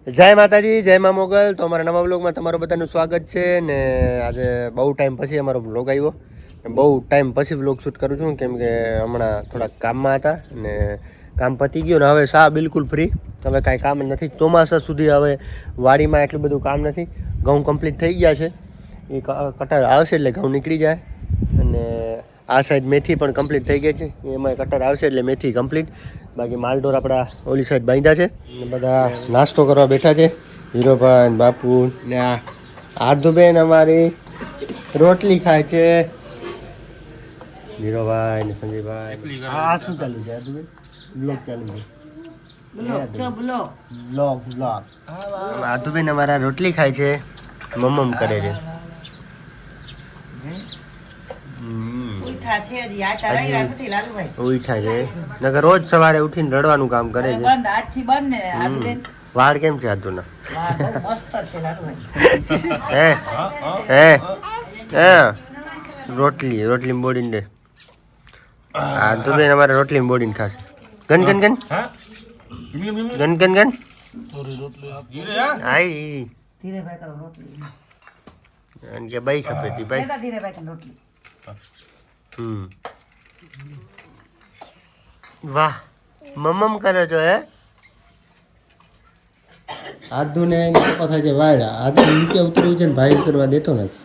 જય માતાજી, જય મા મોગલ. તો અમારા નવા વ્લોગમાં તમારું બધાનું સ્વાગત છે. ને આજે બહુ ટાઈમ પછી અમારો વ્લોગ આવ્યો. બહુ ટાઈમ પછી વ્લોગ શૂટ કરું છું, કેમ કે હમણાં થોડાક કામમાં હતા ને કામ પતી ગયું ને હવે સા બિલકુલ ફ્રી. હવે કાંઈ કામ નથી. ચોમાસા સુધી હવે વાડીમાં એટલું બધું કામ નથી. ઘઉં કમ્પ્લીટ થઈ ગયા છે. એ કટર આવશે એટલે ઘઉં નીકળી જાય. અને આ સાઈડ મેથી પણ કમ્પ્લીટ થઈ ગઈ છે. એમાં કટર આવશે એટલે મેથી કમ્પ્લીટ. બાકી માલઢોર આપણા ઓલી સાઈડ બાંધ્યા છે. બધા નાસ્તો કરવા બેઠા છે. હીરોભાઈ, બાપુ ને આ આધુબેન અમારી રોટલી ખાય છે. હીરોભાઈ ને સંજયભાઈ. આ શું ચાલુ છે આધુબેન? બ્લોગ ચાલુ છે. આધુબેન અમારા રોટલી ખાય છે, મમ્મ કરે છે. ઉઠા છે નકર રોજ સવારે ઉઠીને રડવાનું કામ કરે છે. વાળ કેમ છે આધુના? હે હે હે રોટલી બોડીને દે. આધુબેન અમારે રોટલી બોડીને ખાશે. ગન ગન ગન ગન ગન ગન આઈ કે બાઈ ખપે તી બાઈ. વાહ મમ્મ કરે છો હે. આધુ ને થાય છે વાયડા. આધુ નીચે ઉતરવું છે ને ભાઈ ઉતરવા દેતો નથી.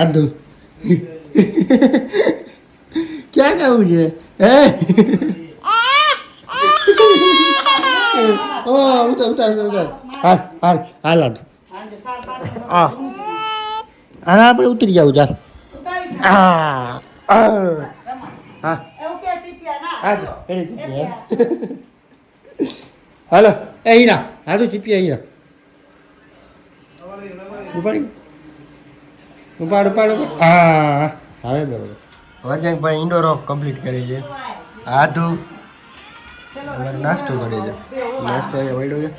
આધુ ક્યાં જવું છે હે? ઓ ઉતાર ઉતાર ઉતાર. હાલ હાલ હાલ આધુ. હા હા આપણે ઉતરી જાવ ચાલ. હા હા હાલો એ હીરા હા તો ચીપિયા હીરા ઉપાડી ઉપાડ ઉપાડ. હા હવે બરોબર. વરજાંગભાઈ ઇન્ડોરો કમ્પ્લીટ કરી છે. આધુ નાસ્તો કરે છે. નાસ્તો અહીંયા વળ્યો છે.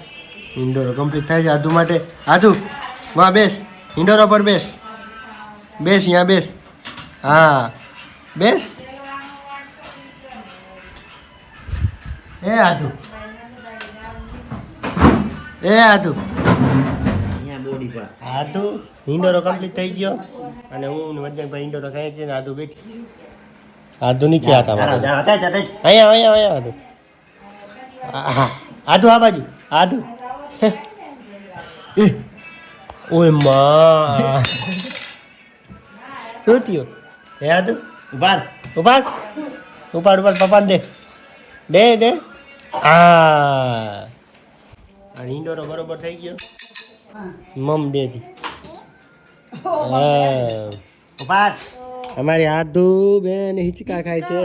ઇન્ડોરો કમ્પ્લીટ થાય છે આધુ માટે. આધુ વાહ બેસ ઇન્ડોરો પર બેસ. બેસ અહીંયા બેસ. હા બેસ. એ આધુ એ આધુ આધુ ઇન્ડોરો કમ્પ્લીટ થઈ ગયો. અને હું વજનભાઈ ઇન્ડોરો ખાય છે ને આધુ બેઠી. આધુ નીચે હતા અહીંયા અહીંયા અહીંયા આધુ. આધુ આ બાજુ આધુ. ઓય માં શું થયું હે આધુ? ઉપાડ ઉપાડ ઉપાડ ઉપાડ પપ્પાને દે દે દે. હા ઇન્ડોરો બરોબર થઈ ગયો. મમ દે દી. ઉપાડ. અમારી આધુ બેન હિચકા ખાય છે.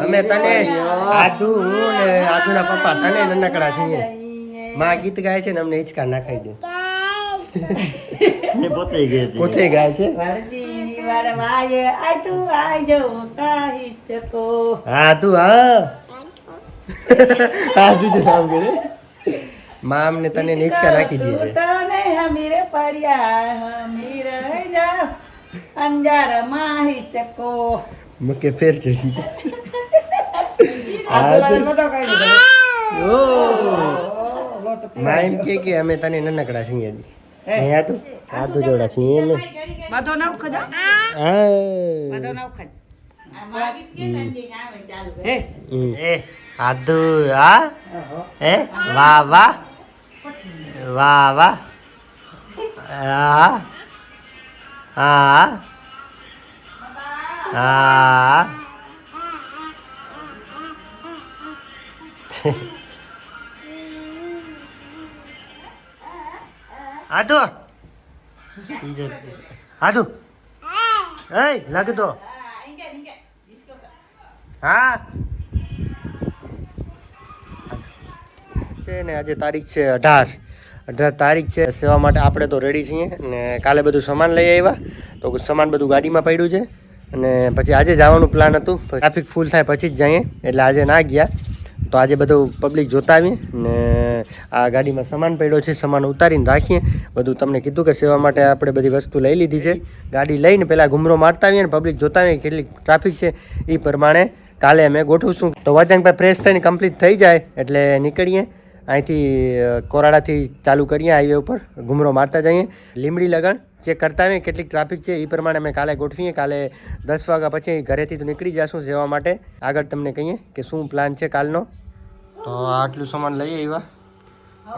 અમે તને આધુ ને આધુના પપ્પા તને નનકડા છીએ. માં ગીત ગાય છે ને અમને હિચકા ના ખાઈ દે. પોતે ગાય છે. આધુ હા આધુ જ નામ કરે. માં અમને તને હિચકા નાખી દે છે. મકે ફેર ચડી. માં એમ કે અમે તને નનકડા છીએ. અહીંયા તો આધુ જોડા છીએ એમ. આધુ હા હે વાહ વાહ વાહ વાહ. હા હા હા આધુ આધુ એ લાગે તો હા છે ને. આજે તારીખ છે 18 તારીખ છે. સેવા માટે આપણે તો રેડી છીએ ને કાલે બધું સામાન લઈ આવ્યા. તો સામાન બધું ગાડીમાં પડ્યું છે. અને પછી આજે જવાનું પ્લાન હતું. ટ્રાફિક ફૂલ થાય પછી જ જઈએ એટલે આજે ના ગયા. તો આજે બધું પબ્લિક જોતા આવીએ ને આ ગાડીમાં સામાન પડ્યો છે. સામાન ઉતારીને રાખીએ. બધું તમને કીધું કે સેવા માટે આપણે બધી વસ્તુ લઈ લીધી છે. ગાડી લઈને પહેલાં ઘૂમરો મારતા આવીએ ને પબ્લિક જોતા આવીએ કેટલી ટ્રાફિક છે એ પ્રમાણે કાલે અમે ગોઠવશું. તો વજનભાઈ ફ્રેશ થઈને કમ્પ્લીટ થઈ જાય એટલે નીકળીએ અહીંથી કોરાડાથી ચાલુ કરીએ હાઈવે ઉપર ઘૂમરો મારતા જઈએ. લીમડી લગન ચેક કરતા આવીએ કેટલીક ટ્રાફિક છે એ પ્રમાણે અમે કાલે ગોઠવીએ. કાલે 10 વાગ્યા પછી ઘરેથી તો નીકળી જશું જવા માટે. આગળ તમને કહીએ કે શું પ્લાન છે કાલનો. તો આટલું સામાન લઈએ એવા.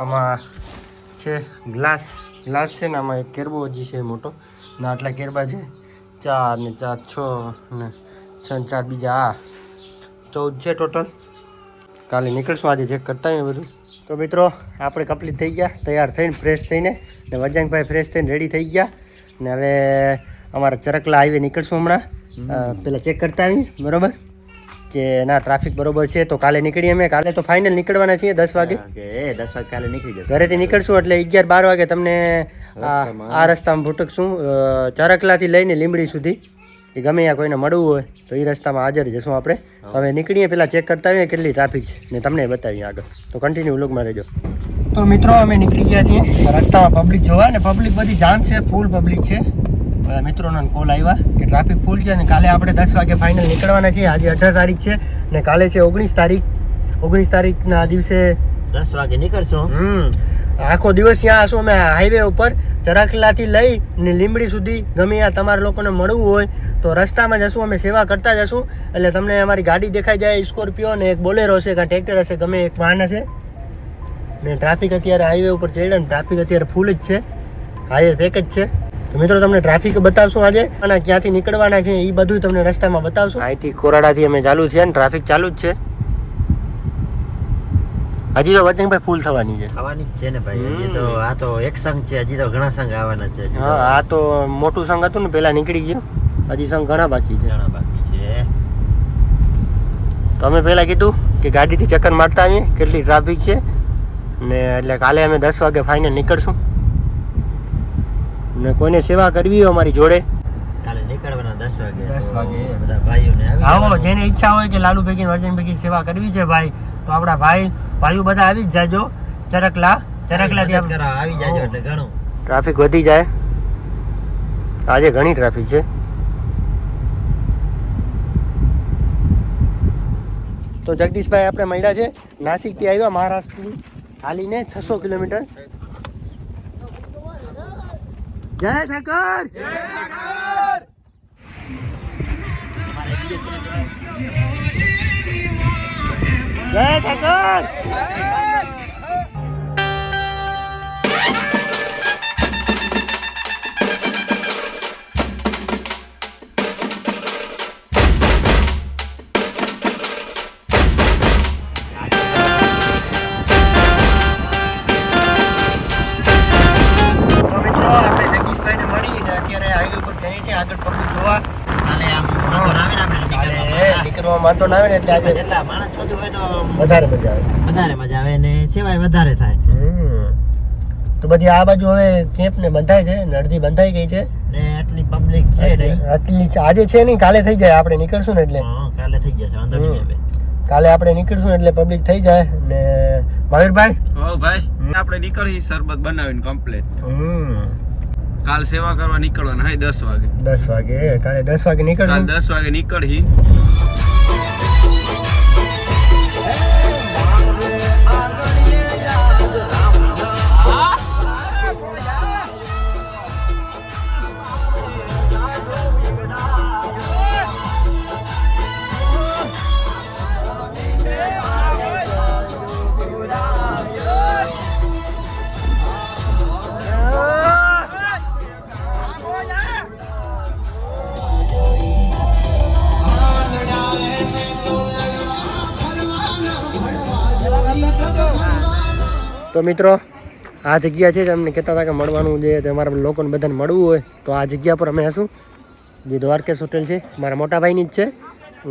આમાં છે ગ્લાસ છે ને આમાં એક કેરબો હજી છે મોટો ને આટલા કેરબા છે 4 ને 4 6 ને 6 4 બીજા 14 છે ટોટલ. કાલે નીકળશું આજે ચેક કરતા હોય બધું. તો મિત્રો આપણે કમ્પ્લીટ થઈ ગયા તૈયાર થઈને ફ્રેશ થઈને ને વજ્જાંગભાઈ ફ્રેશ થઈને રેડી થઈ ગયા ને હવે અમારા ચરકલા હાઈવે નીકળશું હમણાં. પહેલાં ચેક કરતા આવી બરાબર કે ના ટ્રાફિક બરોબર છે. તો કાલે નીકળીએ અમે. કાલે તો ફાઇનલ નીકળવાના છીએ 10 વાગે. 10 વાગે કાલે નીકળી જશે. ઘરેથી નીકળશું એટલે 11-12 વાગે તમને આ રસ્તામાં ભૂટકશું ચરકલાથી લઈને લીંબડી સુધી. એ ગમે ત્યાં કોઈને મળવું હોય તો એ રસ્તામાં હાજર જશું આપણે. હવે નીકળીએ પહેલાં ચેક કરતા આવીએ કેટલી ટ્રાફિક છે ને તમને બતાવીએ આગળ. તો કન્ટિન્યુ વ્લોગમાં રહેજો. તો મિત્રો અમે નીકળી ગયા છીએ રસ્તામાં પબ્લિક જોવા ને પબ્લિક બધી જામ છે ફૂલ પબ્લિક છે. બધા મિત્રોના કોલ આવ્યા કે ટ્રાફિક ફૂલ છે અને કાલે આપણે 10 વાગે ફાઇનલ નીકળવાના છીએ. આજે 18 તારીખ છે ને કાલે છે 19 તારીખ. 19 તારીખના દિવસે 10 વાગે નીકળશું. આખો દિવસ ત્યાં હશું અમે હાઈવે ઉપર ચરકલાથી લઈ ને લીંબડી સુધી ગમે ત્યાં તમારા લોકોને મળવું હોય તો રસ્તામાં જશું અમે સેવા કરતા જશું. એટલે તમને અમારી ગાડી દેખાઈ જાય સ્કોર્પિયો ને એક બોલેરો હશે કાં ટ્રેક્ટર હશે ગમે એક વાહન હશે ને ટ્રાફિક અત્યારે હાઈવે ઉપર ચડ્યા ને ટ્રાફિક અત્યારે ફૂલ જ છે. હાઈવે પેક જ છે. તો મિત્રો તમને ટ્રાફિક બતાવશું આજે અને ક્યાંથી નીકળવાના છે એ બધું તમને રસ્તામાં બતાવશું. અહીંથી કોરાડાથી અમે ચાલુ છે ને ટ્રાફિક ચાલુ જ છે. હજી તો વજ્જાંગભાઈ ફૂલ થવાની છે. થવાની જ છે ને ભાઈ. હજી તો આ તો એક સંઘ છે. હજી તો ઘણા સંઘ આવવાના છે. હા આ તો મોટું સંઘ હતું ને પેલા નીકળી ગયું. હજી સંઘ ઘણા બાકી છે. તો અમે પહેલા કીધું કે ગાડીથી ચક્કર મારતા આવીએ કેટલી ટ્રાફિક છે ને એટલે કાલે અમે 10 વાગે ફાઇનલ નીકળશું ને કોઈને સેવા કરવી હોય અમારી જોડે કાલે નીકળવાના 10 વાગે. 10 વાગે બધા ભાઈઓને આવો જેને ઈચ્છા હોય કે લાલુ ભેગી વર્જન ભેગી સેવા કરવી છે ભાઈ તો આપણા ભાઈઓ બધા આવી જ જાજો. ચરકલાથી આવી જાજો એટલે ઘણું ટ્રાફિક વધી જાય. આજે ઘણી ટ્રાફિક છે. તો જગદીશભાઈ આપણે મળ્યા છે નાસિકથી આવ્યા મહારાષ્ટ્રથી હાલીને 600 કિલોમીટર. જય ઠાકર જય ઠાકર. વાંધો ના આવે ને એટલે આજે જેટલા માણસ વધુ હોય તો વધારે મજા આવે ને સેવાય વધારે થાય. તો બધી આ બાજુ હવે કેમ્પ ને બંધાય છે ને અડધી બંધાઈ ગઈ છે ને આટલી પબ્લિક છે આટલી આજે છે નહીં કાલે થઈ જાય. આપણે નીકળશું ને એટલે કાલે થઈ જશે વાંધો નહીં આવે. કાલે આપણે નીકળશું એટલે પબ્લિક થઈ જાય ને મયુરભાઈ ભાઈ આપણે નીકળી શરબત બનાવીને કમ્પ્લીટ કાલ સેવા કરવા નીકળવાના. હા 10 વાગે. 10 વાગે કાલે 10 વાગે નીકળશું. 10 વાગે નીકળી. તો મિત્રો આ જગ્યા છે તમને કહેતા હતા કે મળવાનું છે તમારા લોકોને બધાને મળવું હોય તો આ જગ્યા પર અમે હશું. જે દ્વારકેશ હોટેલ છે મારા મોટા ભાઈની જ છે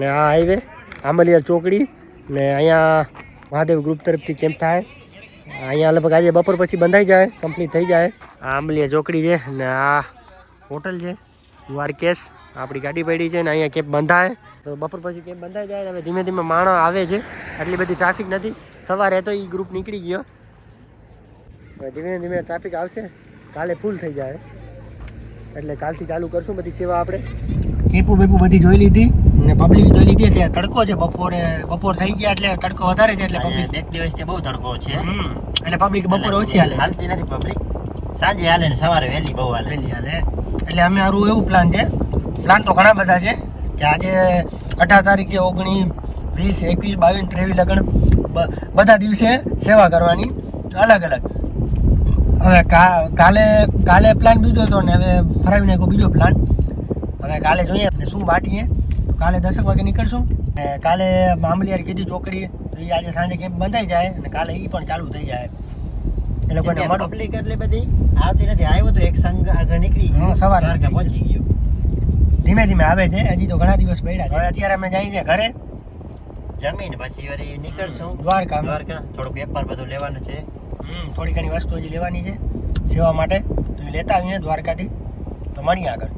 ને આ હાઈવે આંબલિયાર ચોકડી ને અહીંયા મહાદેવ ગ્રુપ તરફથી કેમ્પ થાય. અહીંયા લગભગ આજે બપોર પછી બંધાઈ જાય કમ્પ્લીટ થઈ જાય. આ આંબલિયા ચોકડી છે ને આ હોટલ છે દ્વારકેશ. આપણી ગાડી પડી છે ને અહીંયા કેમ્પ બંધાય તો બપોર પછી કેમ્પ બંધાઈ જાય. હવે ધીમે ધીમે માણસ આવે છે આટલી બધી ટ્રાફિક નથી. સવારે તો એ ગ્રુપ નીકળી ગયો. ધીમે ધીમે ટ્રાફિક આવશે કાલે ફૂલ થઈ જાય એટલે કાલથી ચાલુ કરશું બધી સેવા. આપણે કેપું બેપું બધી જોઈ લીધી ને પબ્લિક જોઈ લીધી એટલે તડકો છે બપોર થઈ ગયા એટલે તડકો વધારે છે એટલે પબ્લિક બે દિવસથી બહુ તડકો છે એટલે પબ્લિક બપોરે ઓછી હાલે હાલતી નથી પબ્લિક સાંજે હાલે ને સવારે વહેલી બહુ હાલે વહેલી હાલે એટલે અમે મારું એવું પ્લાન તો ઘણા બધા છે કે આજે 18 તારીખે 19, 20, 21, 22, 23 લગ્ન બધા દિવસે સેવા કરવાની અલગ અલગ. હવે કાલે પ્લાન બીજો હતો ને હવે ફરાવી નાખ્યો બીજો પ્લાન. હવે કાલે જોઈએ ને શું બાટીએ તો કાલે 10 વાગે નીકળશું ને કાલે મામલિયાર કીધી ચોકડી તો એ આજે સાંજે કેમ્પ બંધાઈ જાય અને કાલે એ પણ ચાલુ થઈ જાય એ લોકોને અમારું પબ્લિક એટલે બધી આવતી નથી. આવ્યો તો એક સંઘ આગળ નીકળી ગયો સવારે દ્વારકા પહોંચી ગયો. ધીમે ધીમે આવે છે હજી તો ઘણા દિવસ પડ્યા છે. હવે અત્યારે અમે જઈએ છીએ ઘરે જમીન પછી વળી નીકળશું દ્વારકા થોડુંક વેપાર બધું લેવાનું છે. થોડી ઘણી વસ્તુ હજી લેવાની છે સેવા માટે તો એ લેતા આવીએ દ્વારકાથી. તો મળીએ આગળ.